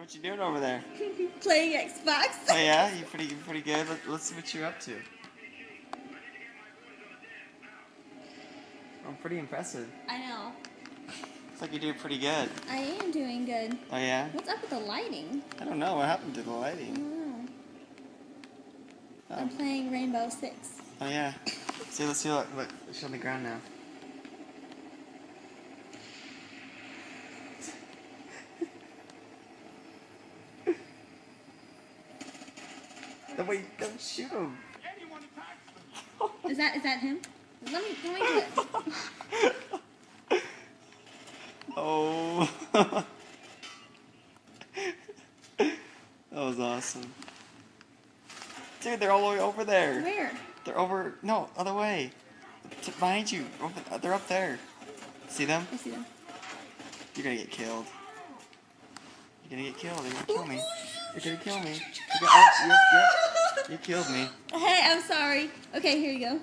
What you doing over there? Playing Xbox. Oh yeah, you pretty good. Let's see what you're up to. I'm pretty impressive. I know. Looks like you're doing pretty good. I am doing good. Oh yeah? What's up with the lighting? I don't know what happened to the I lighting. don't know. Oh, I'm playing Rainbow Six. oh yeah. See, let's see. Look, it's on the ground now. No, wait, don't shoot him. Is that him? Let me do it. Oh. That was awesome. Dude, they're all the way over there. Where? They're over. No, other way. Behind you. They're up there. See them? I see them. You're gonna get killed. You're gonna get killed. You're gonna kill me. You're gonna kill me. Yep. You killed me. Hey, I'm sorry. Okay, here you go.